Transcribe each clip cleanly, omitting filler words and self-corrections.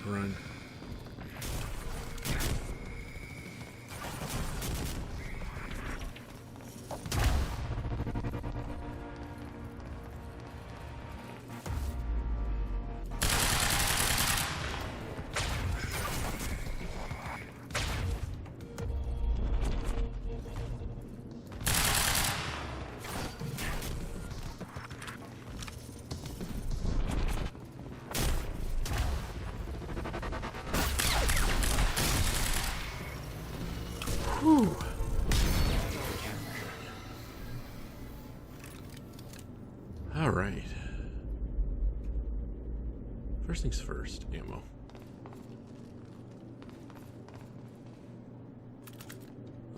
Run. Whew. All right. First things first, ammo.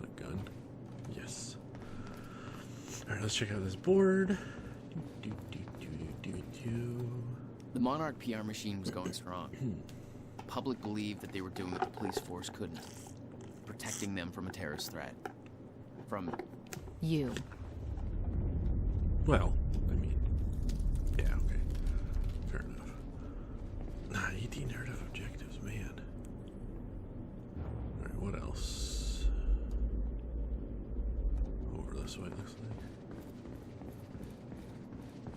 A gun. Yes. All right, let's check out this board. The Monarch PR machine was going strong. The public believed that they were doing what the police force couldn't. Protecting them from a terrorist threat. From... you. Well, I mean, yeah, okay. Fair enough. 18 narrative objectives, man. Alright, what else? Over this way, it looks like.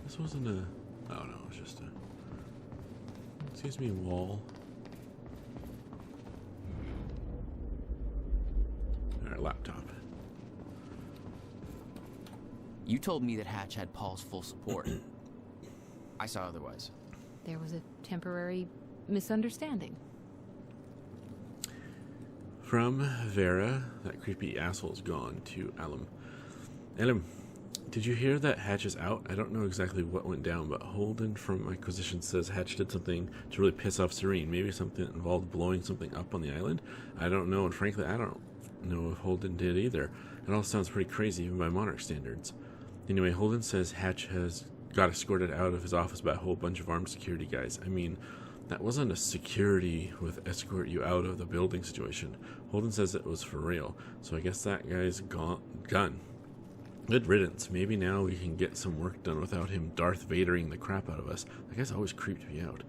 This wasn't a... oh no, it's just a... it seems to be a wall. Alright, laptop. You told me that Hatch had Paul's full support. I saw otherwise. There was a temporary misunderstanding. From Vera, that creepy asshole's gone, to Alum. Alum, did you hear that Hatch is out? I don't know exactly what went down, but Holden from Acquisition says Hatch did something to really piss off Serene. Maybe something involved blowing something up on the island? I don't know, and frankly, I don't know if Holden did either. It all sounds pretty crazy, even by Monarch standards. Anyway, Holden says Hatch has got escorted out of his office by a whole bunch of armed security guys. I mean, that wasn't a security with escort you out of the building situation. Holden says it was for real, so I guess that guy's gone. Good riddance. Maybe now we can get some work done without him Darth Vadering the crap out of us. That guy's always creeped me out.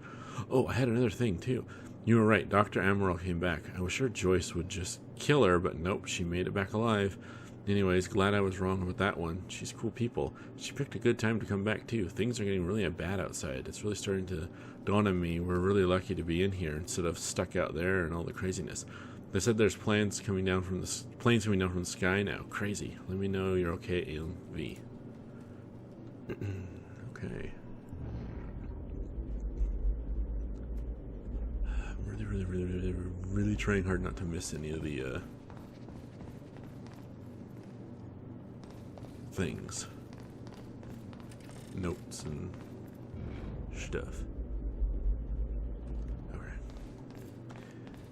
Oh, I had another thing, too. You were right, Dr. Amaral came back. I was sure Joyce would just kill her, but nope, she made it back alive. Anyways, glad I was wrong with that one. She's cool people. She picked a good time to come back, too. Things are getting really bad outside. It's really starting to dawn on me we're really lucky to be in here instead of stuck out there and all the craziness. They said there's planes coming down from the sky now. Crazy. Let me know you're okay, AMV. Okay. I'm really trying hard not to miss any of the things, notes and stuff. Okay,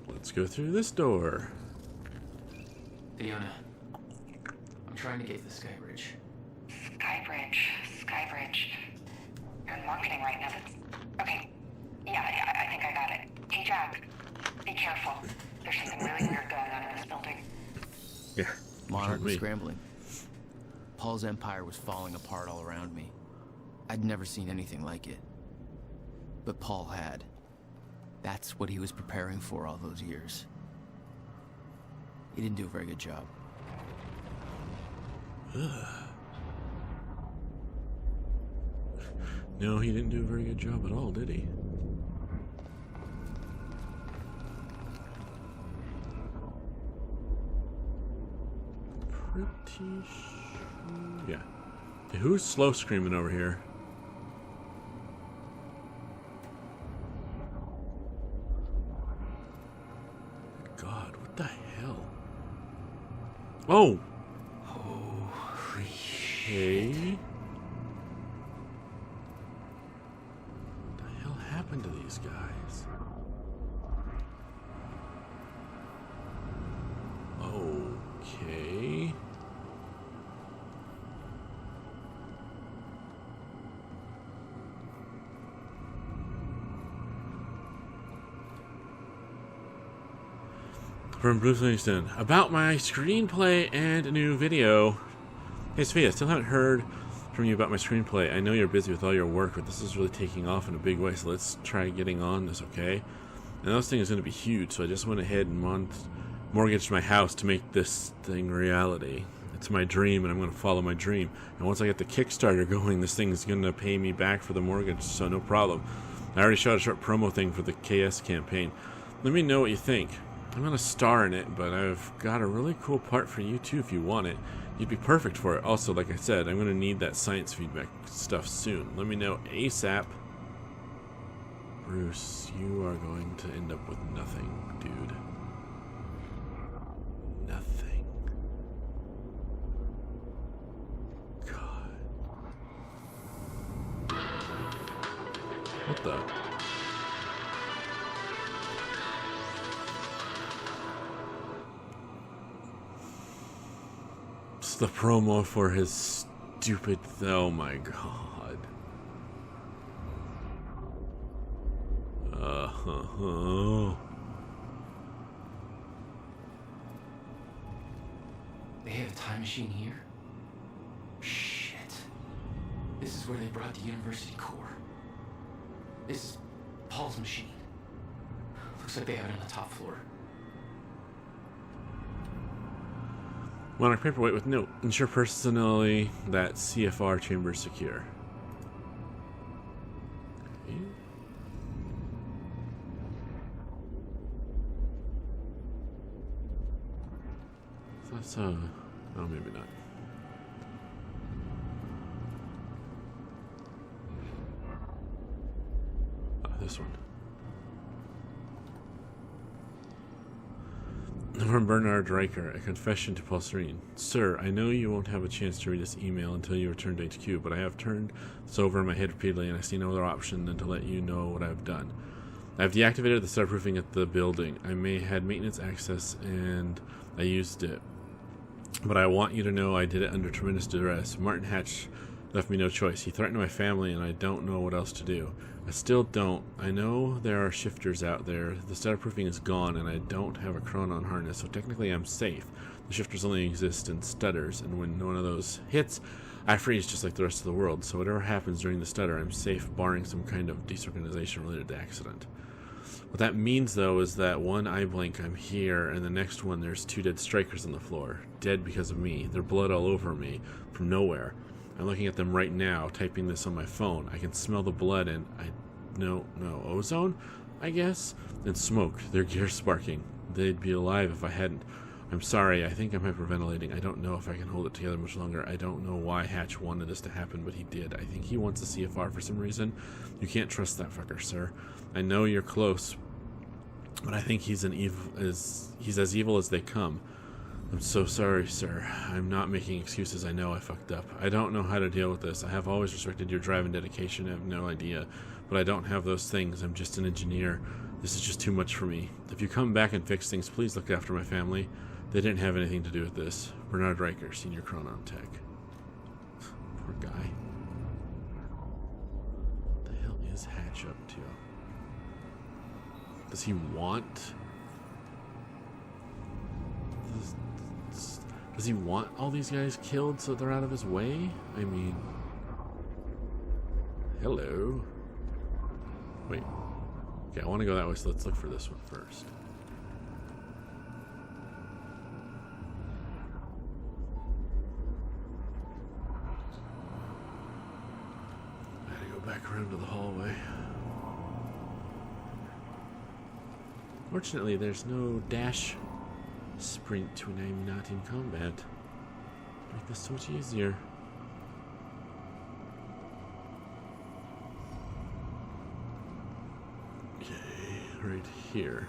let's go through this door. Fiona, I'm trying to get the Skybridge. Skybridge. You're in marketing right now. Okay. Yeah, I think I got it. Hey, Jack, be careful. There's something really weird going on in this building. Yeah. Monarch was scrambling. Paul's empire was falling apart all around me. I'd never seen anything like it. But Paul had. That's what he was preparing for all those years. He didn't do a very good job. No, he didn't do a very good job at all, did he? Pretty sure. Yeah. Hey, who's slow screaming over here? God, what the hell? Oh! Okay. What the hell happened to these guys? Okay. From Bruce Livingston, about my screenplay and a new video. Hey Sophia, still haven't heard from you about my screenplay. I know you're busy with all your work, but this is really taking off in a big way, so let's try getting on this, okay? And those things are going to be huge, so I just went ahead and mortgaged my house to make this thing reality. It's my dream, and I'm going to follow my dream. And once I get the Kickstarter going, this thing's going to pay me back for the mortgage, so no problem. I already shot a short promo thing for the KS campaign. Let me know what you think. I'm going to star in it, but I've got a really cool part for you too if you want it. You'd be perfect for it. Also, like I said, I'm going to need that science feedback stuff soon. Let me know ASAP. Bruce, you are going to end up with nothing, dude. Nothing. God. What the? It's the promo for his stupid... Oh my god. They have a time machine here? Shit. This is where they brought the university core. This is Paul's machine. Looks like they have it on the top floor. Monarch paperweight with note. Ensure personally that CFR chamber is secure. Okay. That's oh, maybe not. This one. From Bernard Riker, a confession to Paul Serene. Sir, I know you won't have a chance to read this email until you return to HQ, but I have turned this over in my head repeatedly, and I see no other option than to let you know what I've done. I've deactivated the starproofing at the building. I may had maintenance access, and I used it. But I want you to know I did it under tremendous duress. Martin Hatch left me no choice. He threatened my family, and I don't know what else to do. I still don't. I know there are shifters out there. The starproofing is gone, and I don't have a chronon harness, so technically I'm safe. The shifters only exist in stutters, and when one of those hits, I freeze just like the rest of the world. So whatever happens during the stutter, I'm safe, barring some kind of disorganization related to accident. What that means, though, is that one eye blink, I'm here, and the next one, there's 2 dead strikers on the floor. Dead because of me. Their blood all over me, from nowhere. I'm looking at them right now, typing this on my phone. I can smell the blood and no, ozone, I guess? And smoke. Their gears sparking. They'd be alive if I hadn't. I'm sorry, I think I'm hyperventilating. I don't know if I can hold it together much longer. I don't know why Hatch wanted this to happen, but he did. I think he wants a CFR for some reason. You can't trust that fucker, sir. I know you're close, but I think he's as evil as they come. I'm so sorry, sir. I'm not making excuses. I know I fucked up. I don't know how to deal with this. I have always respected your drive and dedication. I have no idea. But I don't have those things. I'm just an engineer. This is just too much for me. If you come back and fix things, please look after my family. They didn't have anything to do with this. Bernard Riker, Senior Chronon Tech. Poor guy. What the hell is Hatch up to? Does he want... Does he want all these guys killed so they're out of his way? I mean... Hello? Wait. Okay, I want to go that way, so let's look for this one first. I gotta go back around to the hallway. Fortunately, there's no dash sprint when I'm not in combat. Make this so much easier. Okay, right here.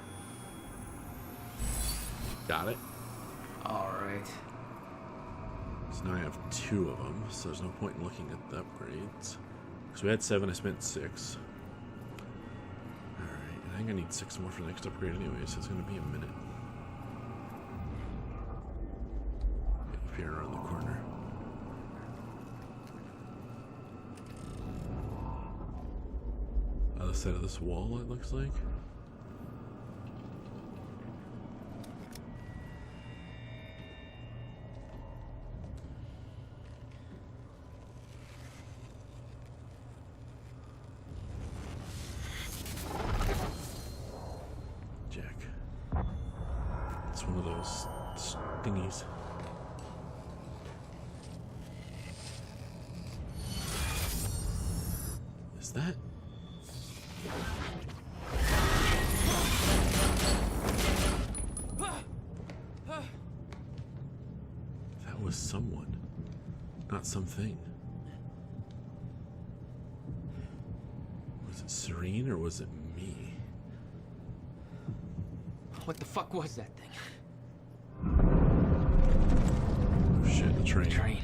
Got it. Alright. So now I have 2 of them, so there's no point in looking at the upgrades. So we had 7, I spent 6. Alright, I think I need 6 more for the next upgrade anyway, so it's going to be a minute. Up here around the corner. Other side of this wall, it looks like. it's one of those thingies. Is that? That was someone, not something. Was it Serene or was it me? What the fuck was that thing? Oh shit, the train. Train.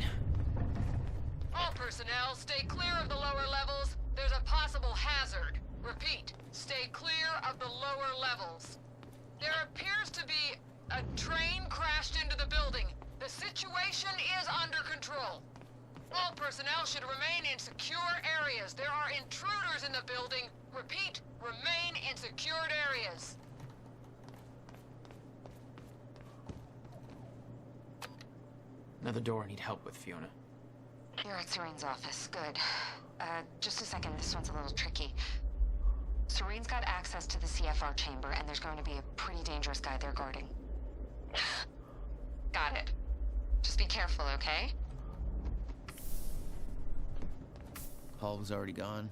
All personnel, stay clear of the lower levels. There's a possible hazard. Repeat, stay clear of the lower levels. There appears to be a train crashed into the building. The situation is under control. All personnel should remain in secure areas. There are intruders in the building. Repeat, remain in secured areas. Another door I need help with, Fiona. You're at Serene's office. Good. Just a second. This one's a little tricky. Serene's got access to the CFR chamber, and there's going to be a pretty dangerous guy there guarding. Got it. Just be careful, okay? Paul was already gone,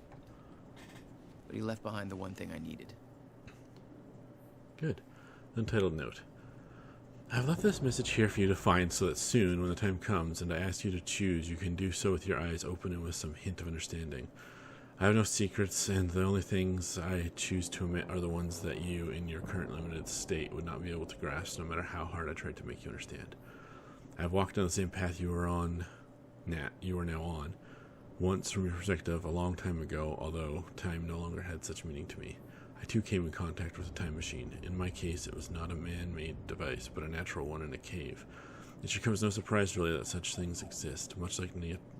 but he left behind the one thing I needed. Good. Untitled note. I've left this message here for you to find so that soon, when the time comes and I ask you to choose, you can do so with your eyes open and with some hint of understanding. I have no secrets, and the only things I choose to omit are the ones that you, in your current limited state, would not be able to grasp, no matter how hard I tried to make you understand. I have walked down the same path you are now on, once from your perspective, a long time ago, although time no longer had such meaning to me. I too came in contact with a time machine. In my case, it was not a man-made device, but a natural one in a cave. It should come as no surprise, really, that such things exist, much like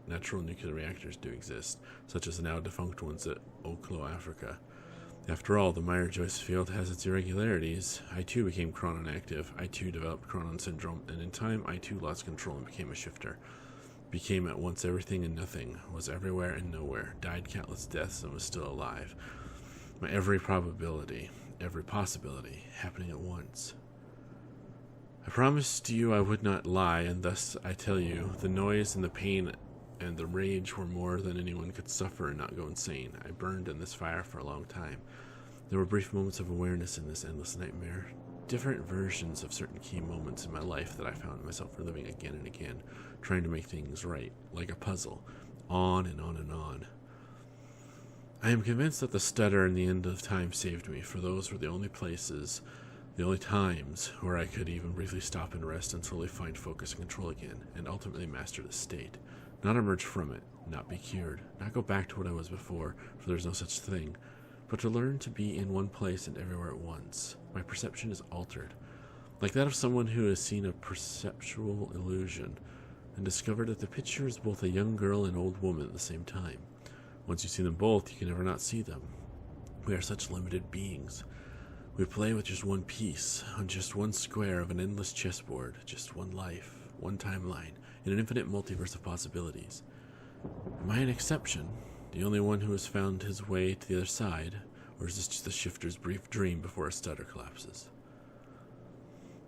natural nuclear reactors do exist, such as the now-defunct ones at Oklo, Africa. After all, the Meyer-Joyce field has its irregularities. I too became chronon active. I too developed chronon syndrome, and in time, I too lost control and became a shifter. Became at once everything and nothing, was everywhere and nowhere, died countless deaths and was still alive. My every probability, every possibility, happening at once. I promised you I would not lie, and thus I tell you, the noise and the pain and the rage were more than anyone could suffer and not go insane. I burned in this fire for a long time. There were brief moments of awareness in this endless nightmare, different versions of certain key moments in my life that I found myself reliving again and again, trying to make things right, like a puzzle, on and on and on. I am convinced that the stutter and the end of time saved me, for those were the only places, the only times, where I could even briefly stop and rest and slowly find focus and control again, and ultimately master the state. Not emerge from it, not be cured, not go back to what I was before, for there is no such thing, but to learn to be in one place and everywhere at once. My perception is altered, like that of someone who has seen a perceptual illusion, and discovered that the picture is both a young girl and old woman at the same time. Once you see them both, you can never not see them. We are such limited beings. We play with just one piece, on just one square of an endless chessboard, just one life, one timeline, in an infinite multiverse of possibilities. Am I an exception, the only one who has found his way to the other side, or is this just the shifter's brief dream before a stutter collapses?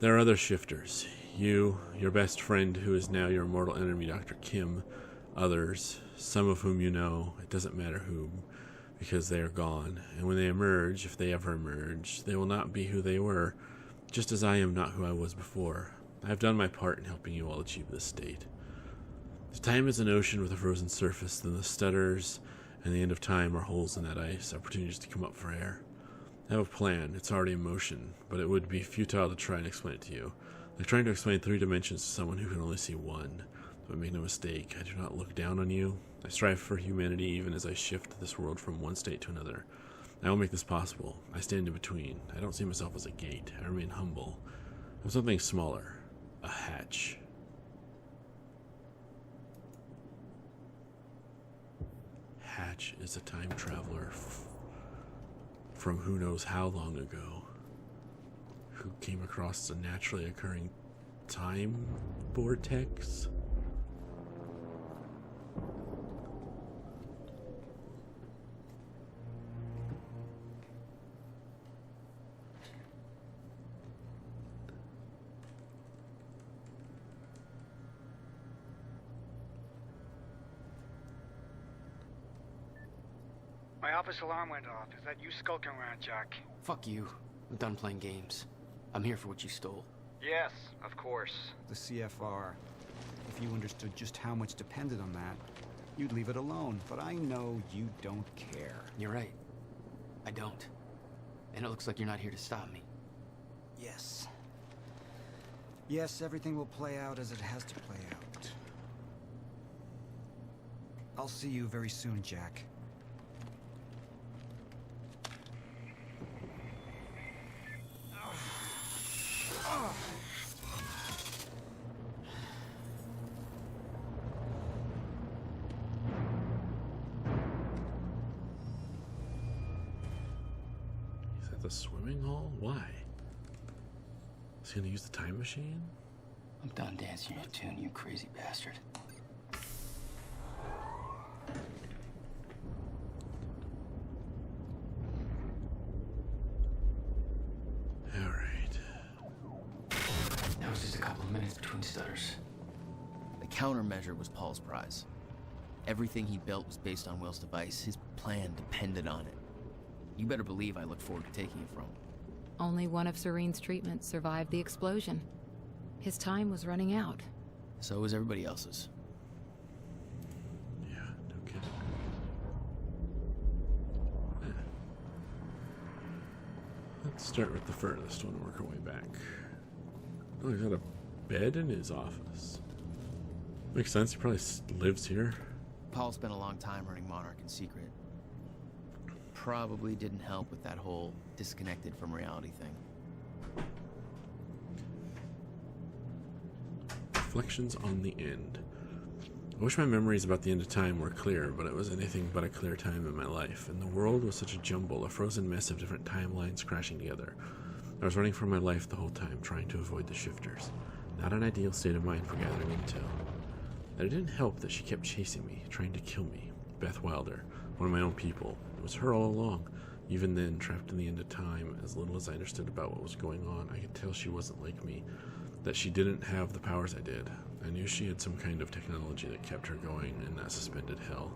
There are other shifters. You, your best friend who is now your mortal enemy, Dr. Kim, others, some of whom you know, it doesn't matter whom, because they are gone, and when they emerge, if they ever emerge, they will not be who they were, just as I am not who I was before. I have done my part in helping you all achieve this state. If time is an ocean with a frozen surface, then the stutters and the end of time are holes in that ice, opportunities to come up for air. I have a plan, it's already in motion, but it would be futile to try and explain it to you, like trying to explain 3 dimensions to someone who can only see one. But make no mistake, I do not look down on you. I strive for humanity even as I shift this world from one state to another. I will make this possible. I stand in between. I don't see myself as a gate. I remain humble. I'm something smaller. A hatch. Hatch is a time traveler from who knows how long ago, who came across a naturally occurring time vortex. My office alarm went off. Is that you skulking around, Jack? Fuck you. I'm done playing games. I'm here for what you stole. Yes, of course. The CFR. If you understood just how much depended on that, you'd leave it alone. But I know you don't care. You're right. I don't. And it looks like you're not here to stop me. Yes. Yes, everything will play out as it has to play out. I'll see you very soon, Jack. He's at the swimming hole? Why? Is he gonna use the time machine? I'm done dancing your tune, you crazy bastard. Alright. That was just a couple of minutes between stutters. The countermeasure was Paul's prize. Everything he built was based on Will's device. His plan depended on it. You better believe I look forward to taking it from him. Only one of Serene's treatments survived the explosion. His time was running out. So was everybody else's. Yeah, no kidding. Let's start with the furthest one and work our way back. Oh, he's got a bed in his office. Makes sense, he probably lives here. Paul spent a long time running Monarch in secret. Probably didn't help with that whole disconnected from reality thing. Reflections on the end. I wish my memories about the end of time were clear, but it was anything but a clear time in my life, and the world was such a jumble, a frozen mess of different timelines crashing together. I was running for my life the whole time, trying to avoid the shifters. Not an ideal state of mind for gathering intel. And it didn't help that she kept chasing me, trying to kill me. Beth Wilder, one of my own people. It was her all along. Even then, trapped in the end of time, as little as I understood about what was going on, I could tell she wasn't like me, that she didn't have the powers I did. I knew she had some kind of technology that kept her going in that suspended hell.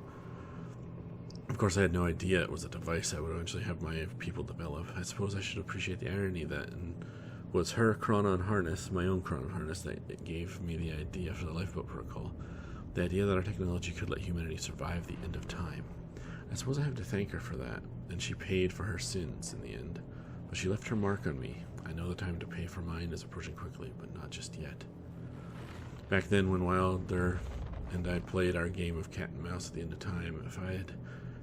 Of course, I had no idea it was a device I would eventually have my people develop. I suppose I should appreciate the irony that it was her chronon harness, my own chronon harness, that it gave me the idea for the lifeboat protocol. The idea that our technology could let humanity survive the end of time. I suppose I have to thank her for that, and she paid for her sins in the end. But she left her mark on me. I know the time to pay for mine is approaching quickly, but not just yet. Back then, when Wilder and I played our game of cat and mouse at the end of time, if I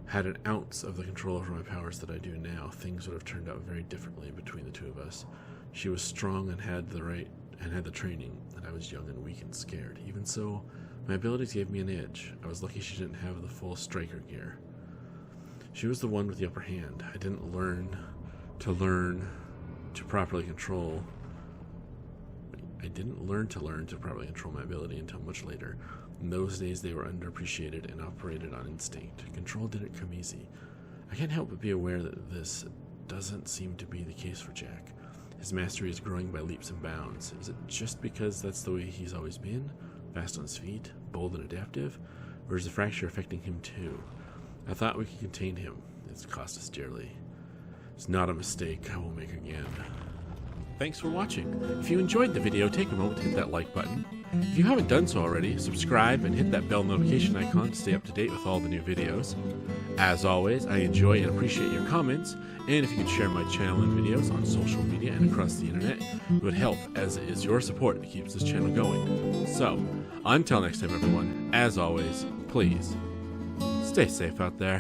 had an ounce of the control over my powers that I do now, things would have turned out very differently between the two of us. She was strong and had the training, and I was young and weak and scared. Even so, my abilities gave me an edge. I was lucky she didn't have the full striker gear. She was the one with the upper hand. I didn't learn to properly control my ability until much later. In those days, they were underappreciated and operated on instinct. Control didn't come easy. I can't help but be aware that this doesn't seem to be the case for Jack. His mastery is growing by leaps and bounds. Is it just because that's the way he's always been? Fast on his feet, bold and adaptive? Or is the fracture affecting him too? I thought we could contain him. It's cost us dearly. It's not a mistake I will make again. Thanks for watching. If you enjoyed the video, take a moment to hit that like button. If you haven't done so already, subscribe and hit that bell notification icon to stay up to date with all the new videos. As always, I enjoy and appreciate your comments, and if you could share my channel and videos on social media and across the internet, it would help, as it is your support that keeps this channel going. So, until next time everyone, as always, please, stay safe out there.